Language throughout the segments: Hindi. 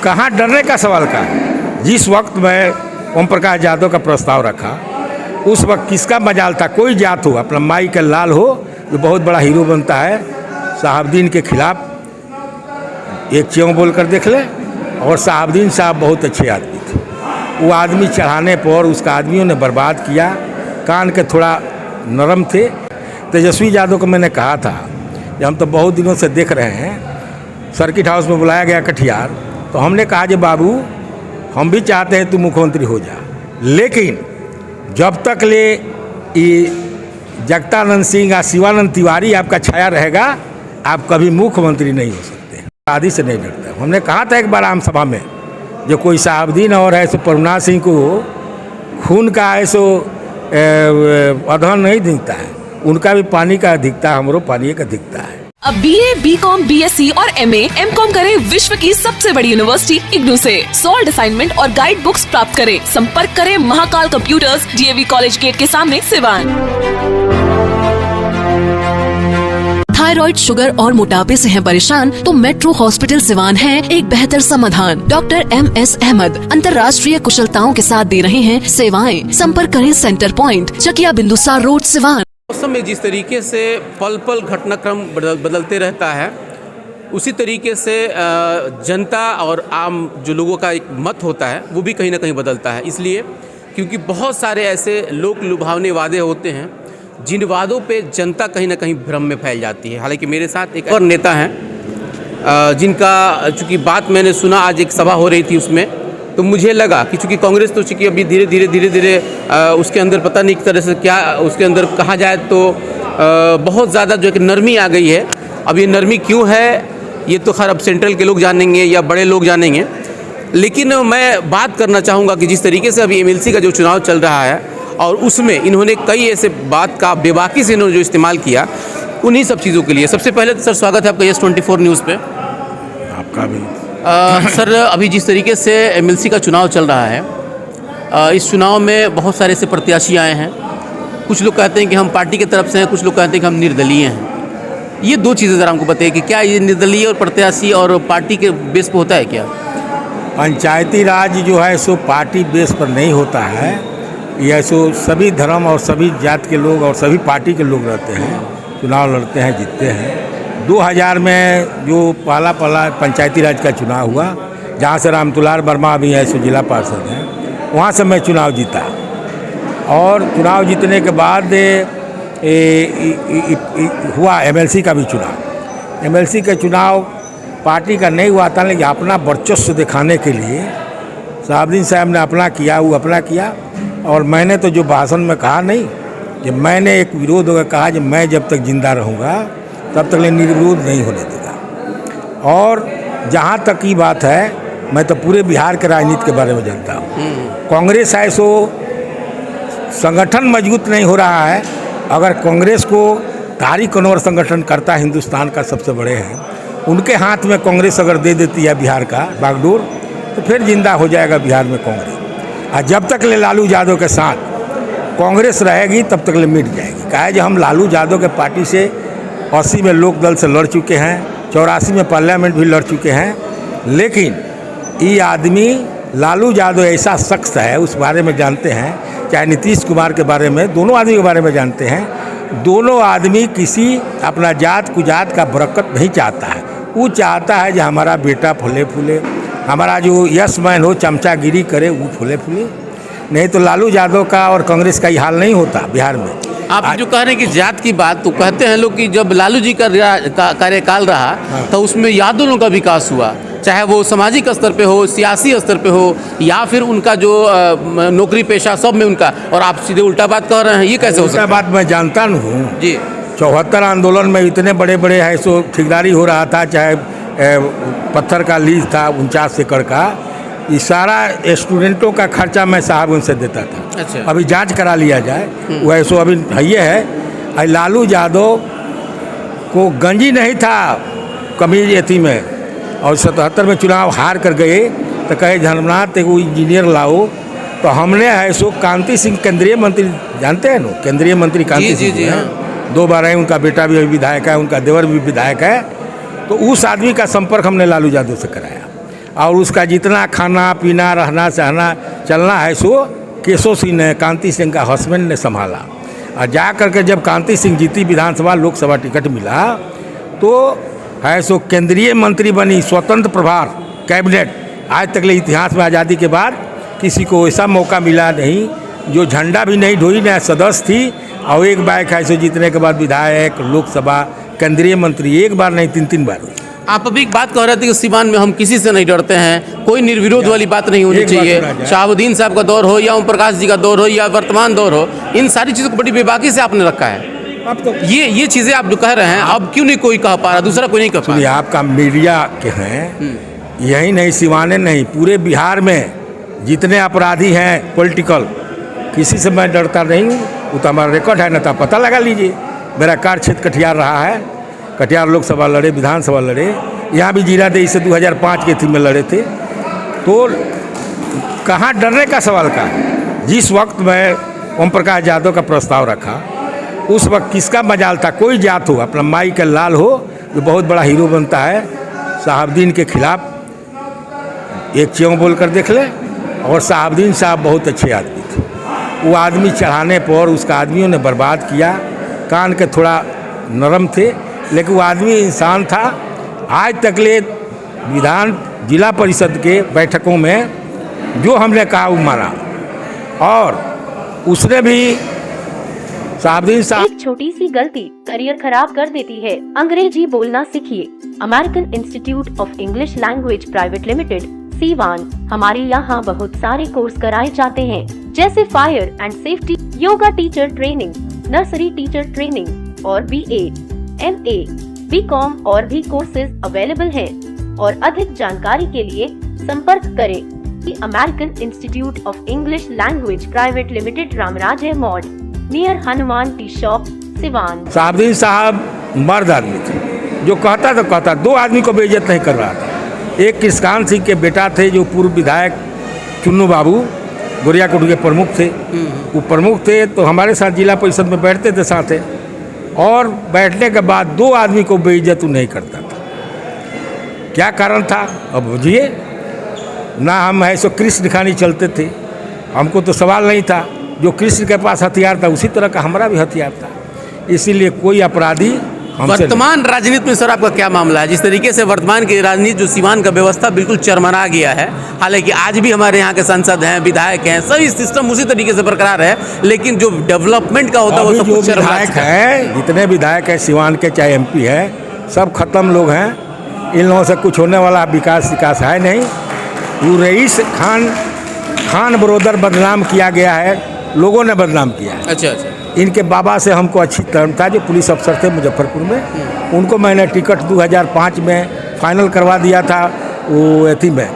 कहाँ डरने का सवाल का है। जिस वक्त मैं ओम प्रकाश यादव का प्रस्ताव रखा उस वक्त किसका मजाल था, कोई जात हो, अपना माई का लाल हो जो बहुत बड़ा हीरो बनता है, साहबदीन के खिलाफ एक च्यों बोल कर देख ले। और साहबदीन साहब बहुत अच्छे आदमी थे, वो आदमी चढ़ाने पर उसका आदमियों ने बर्बाद किया। कान के थोड़ा नरम थे। तेजस्वी यादव को मैंने कहा था कि हम तो बहुत दिनों से देख रहे हैं, सर्किट हाउस में बुलाया गया कटिहार, तो हमने कहा कि बाबू हम भी चाहते हैं तू मुख्यमंत्री हो जा, लेकिन जब तक ले ये जगतानंद सिंह या शिवानंद तिवारी आपका छाया रहेगा आप कभी मुख्यमंत्री नहीं हो सकते। आदि से नहीं डरता। हमने कहा था एक बार आम सभा में, जो कोई साहबदीन और ऐसे प्रभुनाथ सिंह को खून का ऐसो अधन नहीं दिखता है, उनका भी पानी का दिखता है, हमरो पानी का दिखता है। अब BA, BCom, BSc और MA, MCom करें विश्व की सबसे बड़ी यूनिवर्सिटी इग्नू से। सॉल्ड असाइनमेंट और गाइड बुक्स प्राप्त करें। संपर्क करें Mahakal computers, DAV college gate के सामने, सिवान। थायराइड, शुगर और मोटापे से हैं परेशान तो मेट्रो हॉस्पिटल सिवान है एक बेहतर समाधान। डॉक्टर MS अहमद अंतर्राष्ट्रीय कुशलताओं के साथ दे रहे हैं सेवाएं। संपर्क करें center point, Chakia Bindusar road, Siwan. मौसम में जिस तरीके से पल पल घटनाक्रम बदलते रहता है, उसी तरीके से जनता और आम जो लोगों का एक मत होता है वो भी कहीं ना कहीं बदलता है। इसलिए क्योंकि बहुत सारे ऐसे लोक लुभावने वादे होते हैं जिन वादों पे जनता कहीं ना कहीं भ्रम में फैल जाती है। हालांकि मेरे साथ एक और नेता हैं जिनका चूँकि बात मैंने सुना, आज एक सभा हो रही थी उसमें, तो मुझे लगा कि चूँकि कांग्रेस तो चूँकि अभी धीरे धीरे उसके अंदर पता नहीं किस तरह से क्या उसके अंदर कहा जाए तो बहुत ज़्यादा जो है कि नरमी आ गई है। अब ये नरमी क्यों है ये तो खैर अब सेंट्रल के लोग जानेंगे या बड़े लोग जानेंगे, लेकिन मैं बात करना चाहूँगा कि जिस तरीके से अभी MLC का जो चुनाव चल रहा है और उसमें इन्होंने कई ऐसे बात का बेबाकी से इन्होंने जो इस्तेमाल किया, उन्हीं सब चीज़ों के लिए सबसे पहले तो सर स्वागत है आपका YES24 न्यूज़ पे। आपका भी। सर अभी जिस तरीके से MLC का चुनाव चल रहा है, इस चुनाव में बहुत सारे ऐसे प्रत्याशी आए हैं। कुछ लोग कहते हैं कि हम पार्टी की तरफ से हैं, कुछ लोग कहते हैं कि हम निर्दलीय हैं। ये दो चीज़ें ज़रा हमको बताइए कि क्या ये निर्दलीय और प्रत्याशी और पार्टी के बेस पर होता है क्या? पंचायती राज जो है सो पार्टी बेस पर नहीं होता है। यह सो सभी धर्म और सभी जात के लोग और सभी पार्टी के लोग रहते हैं, चुनाव लड़ते हैं, जीतते हैं। 2000 में जो पहला पंचायती राज का चुनाव हुआ, जहाँ से रामतुलार वर्मा भी है सो जिला पार्षद हैं, वहाँ से मैं चुनाव जीता। और चुनाव जीतने के बाद हुआ MLC का भी चुनाव। MLC का चुनाव पार्टी का नहीं हुआ था, लेकिन अपना वर्चस्व दिखाने के लिए साहबदीन साहब ने अपना किया, वो अपना किया। और मैंने तो जो भाषण में कहा नहीं, जब मैंने एक विरोध होकर कहा कि मैं जब तक जिंदा रहूँगा तब तक निर्विरोध नहीं होने देगा। और जहाँ तक की बात है, मैं तो पूरे बिहार के राजनीति के बारे में जानता हूँ। कांग्रेस है सो संगठन मजबूत नहीं हो रहा है। अगर कांग्रेस को तारिक अनवर संगठन करता हिंदुस्तान का सबसे बड़े हैं, उनके हाथ में कांग्रेस अगर दे देती है बिहार का बागडोर, तो फिर जिंदा हो जाएगा बिहार में कांग्रेस। और जब तक ले लालू यादव के साथ कांग्रेस रहेगी तब तक ले मिट जाएगी। कहा है जो हम लालू यादव के पार्टी से 80 में लोक दल से लड़ चुके हैं, 84 में पार्लियामेंट भी लड़ चुके हैं, लेकिन ये आदमी लालू यादव ऐसा शख्स है, उस बारे में जानते हैं, चाहे नीतीश कुमार के बारे में, दोनों आदमी के बारे में जानते हैं। दोनों आदमी किसी अपना जात कुजात का बरकत नहीं चाहता है। वो चाहता है कि हमारा बेटा फूले फूले, हमारा जो यस मैन हो चमचागिरी करे वो फूले फूले। नहीं तो लालू यादव का और कांग्रेस का ये हाल नहीं होता बिहार में। आप जो कह रहे हैं कि जात की बात, तो कहते हैं लोग कि जब लालू जी का कार्यकाल रहा तो उसमें यादवों का विकास हुआ, चाहे वो सामाजिक स्तर पे हो, सियासी स्तर पे हो, या फिर उनका जो नौकरी पेशा, सब में उनका। और आप सीधे उल्टा बात कह रहे हैं, ये कैसे हो सकता है? बात मैं जानता नहीं हूँ जी। 74 आंदोलन में इतने बड़े बड़े है सो ठेकेदारी हो रहा था, चाहे पत्थर का लीज था 49 एकड़ का, ये सारा स्टूडेंटों का खर्चा मैं साहब उनसे देता था। अच्छा। अभी जांच करा लिया जाए, वैसो अभी ये है। लालू यादव को गंजी नहीं था कमीज एथी में, और 77 में चुनाव हार कर गए तो कहे धर्मनाथ एगो इंजीनियर लाओ, तो हमने है सो कांति सिंह केंद्रीय मंत्री, जानते हैं ना केंद्रीय मंत्री कांति सिंह जी, हाँ। 2 बार है, उनका बेटा भी विधायक है, उनका देवर भी विधायक है। तो उस आदमी का संपर्क हमने लालू यादव से कराया। और उसका जितना खाना पीना रहना सहना चलना है सो केशव सिंह ने, कांति सिंह का हस्बैंड ने संभाला। और जा करके जब कांति सिंह जीती विधानसभा लोकसभा टिकट मिला तो है सो केंद्रीय मंत्री बनी, स्वतंत्र प्रभार कैबिनेट। आज तक ले इतिहास में आज़ादी के बाद किसी को ऐसा मौका मिला नहीं, जो झंडा भी नहीं ढोई, न सदस्य थी, और एक बार है सो जीतने के बाद विधायक, लोकसभा, केंद्रीय मंत्री, एक बार नहीं 3-3 बार हुई। आप अभी एक बात कह रहे थे कि सीवान में हम किसी से नहीं डरते हैं, कोई निर्विरोध वाली बात नहीं होनी एक बात चाहिए। सुना जाए। शहाबुद्दीन साहब का दौर हो या ओम प्रकाश जी का दौर हो या वर्तमान दौर हो, इन सारी चीज़ों को बड़ी बेबाकी से आपने रखा है। अब तो ये चीज़ें आप जो कह रहे हैं, अब क्यों नहीं कोई कह पा रहा, दूसरा कोई नहीं कह पा सुनिए, रहा। आपका मीडिया के हैं, यही नहीं सिवाने नहीं, पूरे बिहार में जितने अपराधी हैं पॉलिटिकल, किसी से मैं डरता नहीं हूँ। वो तो हमारा रिकॉर्ड है, ना तो पता लगा लीजिए। मेरा कार्य क्षेत्र कटिहार रहा है, कटिहार लोकसभा लड़े, विधानसभा लड़े, यहाँ भी जीरादेई से 2005 के थी में लड़े थे। तो कहाँ डरने का सवाल का है। जिस वक्त मैं ओम प्रकाश यादव का प्रस्ताव रखा, उस वक्त किसका मजाल था, कोई जात हो, अपना माई का लाल हो, जो बहुत बड़ा हीरो बनता है, शहाबुद्दीन के खिलाफ एक च्यों बोल कर देख ले। और शहाबुद्दीन साहब बहुत अच्छे आदमी थे, वो आदमी चढ़ाने पर उसका आदमियों ने बर्बाद किया। कान के थोड़ा नरम थे, लेकिन वो आदमी इंसान था। आज तक ले जिला परिषद के बैठकों में जो हमने कहा वो माना, और उसने भी शहाबुद्दीन साहब। एक छोटी सी गलती करियर खराब कर देती है। अंग्रेजी बोलना सीखिए। American institute of English language private limited, Siwan. हमारे यहाँ बहुत सारे कोर्स कराए जाते हैं, जैसे fire and safety, yoga teacher training, nursery teacher training और BA, MA, BCom और भी कोर्सेज अवेलेबल हैं। और अधिक जानकारी के लिए संपर्क करें American institute of English language private limited, Ramraj mod, near Hanuman tea shop, Siwan. Shahabuddin साहब मर्द आदमी थे, जो कहता तो कहता, 2 आदमी को बेइज्जत नहीं कर रहा था। एक किसकान सिंह के बेटा थे, जो पूर्व विधायक चुन्नू बाबू गोरियाकोट के प्रमुख थे। वो प्रमुख थे तो हमारे साथ जिला परिषद में बैठते थे साथ, और बैठने के बाद 2 आदमी को बेइज्जत नहीं करता था। क्या कारण था अब बुझिए ना। हम ऐसो कृष्ण खानी चलते थे, हमको तो सवाल नहीं था। जो कृष्ण के पास हथियार था, उसी तरह का हमारा भी हथियार था। इसीलिए कोई अपराधी वर्तमान राजनीति में सर आपका क्या मामला है? जिस तरीके से वर्तमान की राजनीति, जो सीवान का व्यवस्था बिल्कुल चरमरा गया है। हालांकि आज भी हमारे यहाँ के सांसद हैं, विधायक हैं, सभी सिस्टम उसी तरीके से बरकरार है, लेकिन जो डेवलपमेंट का होता है वो सब कुछ विधायक है, जितने विधायक है सिवान के, चाहे MP है, सब खत्म लोग हैं। इन लोगों से कुछ होने वाला विकास है नहीं। वो रईस खान बरोदर बदनाम किया गया है, लोगों ने बदनाम किया है। अच्छा। इनके बाबा से हमको अच्छी तरह था, जो पुलिस अफसर थे मुजफ्फरपुर में। उनको मैंने टिकट 2005 में फाइनल करवा दिया था, वो एथी में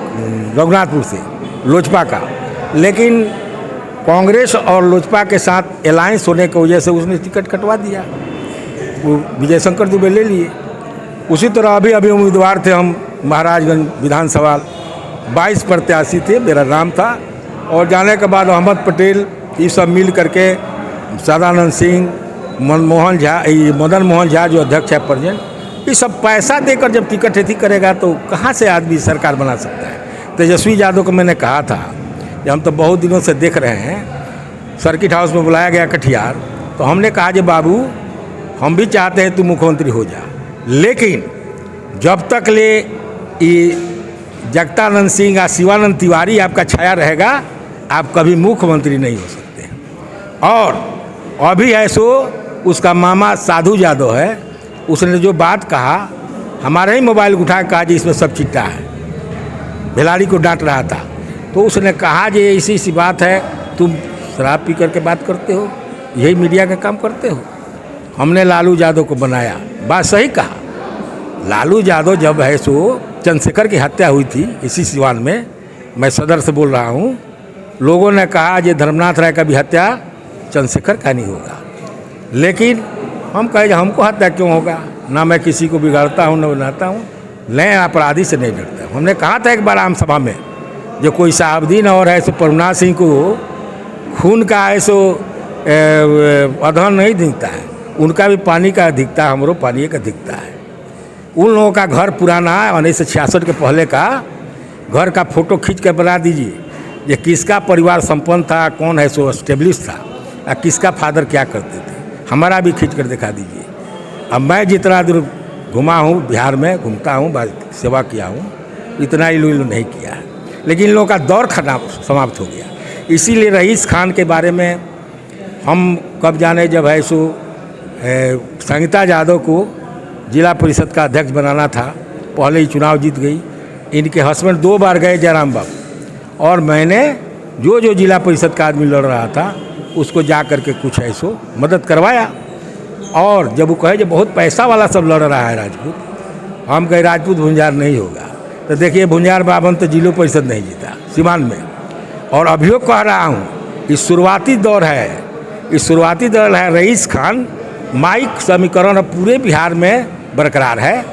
रघुनाथपुर से लोजपा का। लेकिन कांग्रेस और लोजपा के साथ अलायंस होने की वजह से उसने टिकट कटवा दिया, वो विजय शंकर दुबे ले लिए। उसी तरह अभी उम्मीदवार थे हम महाराजगंज विधानसभा, 22 प्रत्याशी थे, मेरा नाम था। और जाने के बाद अहमद पटेल, ये सब मिल करके, सदानंद सिंह, मदन मोहन झा जो अध्यक्ष है प्रेजेंट, ये सब पैसा देकर जब टिकट एथी करेगा तो कहाँ से आदमी सरकार बना सकता है। तेजस्वी यादव को मैंने कहा था कि हम तो बहुत दिनों से देख रहे हैं, सर्किट हाउस में बुलाया गया कटिहार, तो हमने कहा कि बाबू हम भी चाहते हैं तू मुख्यमंत्री हो जा, लेकिन जब तक ले ये जगतानंद सिंह या शिवानंद तिवारी आपका छाया रहेगा, आप कभी मुख्यमंत्री नहीं हो सकते हैं। और अभी है सो उसका मामा साधु यादव है, उसने जो बात कहा, हमारे ही मोबाइल उठा के कहा जी इसमें सब चिट्टा है, भिलाड़ी को डांट रहा था। तो उसने कहा जी ऐसी सी बात है, तुम शराब पी करके बात करते हो, यही मीडिया का काम करते हो। हमने लालू यादव को बनाया, बात सही कहा। लालू यादव जब है सो चंद्रशेखर की हत्या हुई थी इसी सिवान में, मैं सदर से बोल रहा हूँ, लोगों ने कहा ये धर्मनाथ राय का भी हत्या चंद्रशेखर का नहीं होगा। लेकिन हम कहे हमको हत्या क्यों होगा, ना मैं किसी को बिगाड़ता हूँ न बनाता हूँ, नए अपराधी से नहीं डरता। हमने कहा था एक बार आम सभा में, जो कोई शहाबुद्दीन और है सो परमनाथ सिंह को खून का है सो अधन नहीं दिखता है, उनका भी पानी का दिखता है, हमरो पानी का दिखता है। उन लोगों का घर पुराना है 1966 के पहले का, घर का फोटो खींच कर बना दीजिए, ये किसका परिवार संपन्न था, कौन है सो स्टेब्लिश था, या किसका फादर क्या करते थे, हमारा भी खींच कर दिखा दीजिए। अब मैं जितना दूर घुमा हूँ, बिहार में घूमता हूँ, सेवा किया हूँ, इतना इलू नहीं किया है। लेकिन इन लोगों का दौर खत्म समाप्त हो गया। इसीलिए रईस खान के बारे में हम कब जाने, जब है सो संगीता यादव को जिला परिषद का अध्यक्ष बनाना था, पहले ही चुनाव जीत गई। इनके हस्बैंड 2 बार गए जयराम बाबू, और मैंने जो जो जिला परिषद का आदमी लड़ रहा था उसको जा कर के कुछ ऐसो मदद करवाया। और जब वो कहे जो बहुत पैसा वाला सब लड़ रहा है राजपूत, हम कहे राजपूत भुंजार नहीं होगा। तो देखिए भुंजार बाबन तो जिला परिषद नहीं जीता सीवान में। और अभियोग कह रहा हूँ, इस शुरुआती दौर है, रईस खान माइक समीकरण पूरे बिहार में बरकरार है।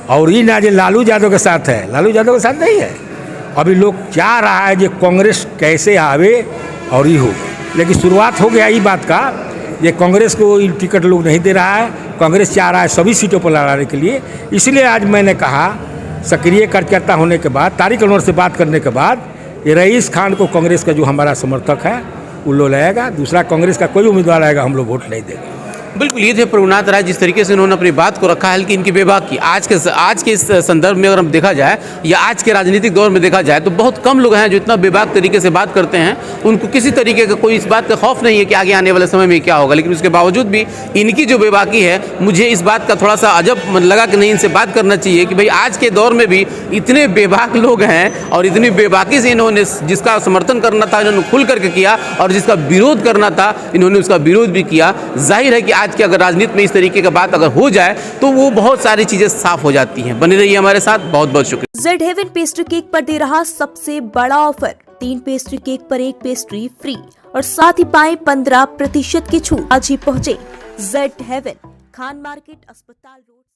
और ये ना जो लालू यादव के साथ है, लालू यादव के साथ नहीं है। अभी लोग चाह रहा है जो कांग्रेस कैसे आवे और ये हो, लेकिन शुरुआत हो गया ये बात का, ये कांग्रेस को टिकट लोग नहीं दे रहा है। कांग्रेस चाह रहा है सभी सीटों पर लड़ाने के लिए। इसलिए आज मैंने कहा, सक्रिय कार्यकर्ता होने के बाद, तारिक अनवर से बात करने के बाद, ये रईस खान को कांग्रेस का जो हमारा समर्थक है वो लो लाएगा, दूसरा कांग्रेस का कोई उम्मीदवार आएगा हम लोग वोट नहीं देंगे। बिल्कुल, ये थे प्रभुनाथ राय, जिस तरीके से उन्होंने अपनी बात को रखा है कि इनकी बेबाकी आज के इस संदर्भ में अगर हम देखा जाए या आज के राजनीतिक दौर में देखा जाए तो बहुत कम लोग हैं जो इतना बेबाक तरीके से बात करते हैं। उनको किसी तरीके का कोई इस बात का खौफ नहीं है कि आगे आने वाले समय में क्या होगा। लेकिन उसके बावजूद भी इनकी जो बेबाकी है, मुझे इस बात का थोड़ा सा अजब लगा कि नहीं, इनसे बात करना चाहिए कि भाई आज के दौर में भी इतने बेबाक लोग हैं और इतनी बेबाकी से इन्होंने जिसका समर्थन करना था इन्होंने खुल करके किया, और जिसका विरोध करना था इन्होंने उसका विरोध भी किया। जाहिर है कि आज के अगर राजनीति में इस तरीके का बात अगर हो जाए तो वो बहुत सारी चीजें साफ हो जाती हैं। बने रहिए हमारे साथ, बहुत बहुत शुक्रिया। जेड हेवन पेस्ट्री केक पर दे रहा सबसे बड़ा ऑफर, 3 पेस्ट्री केक पर 1 पेस्ट्री फ्री, और साथ ही पाए 15% की छूट। आज ही पहुँचे जेड हेवन, खान मार्केट, अस्पताल रोड।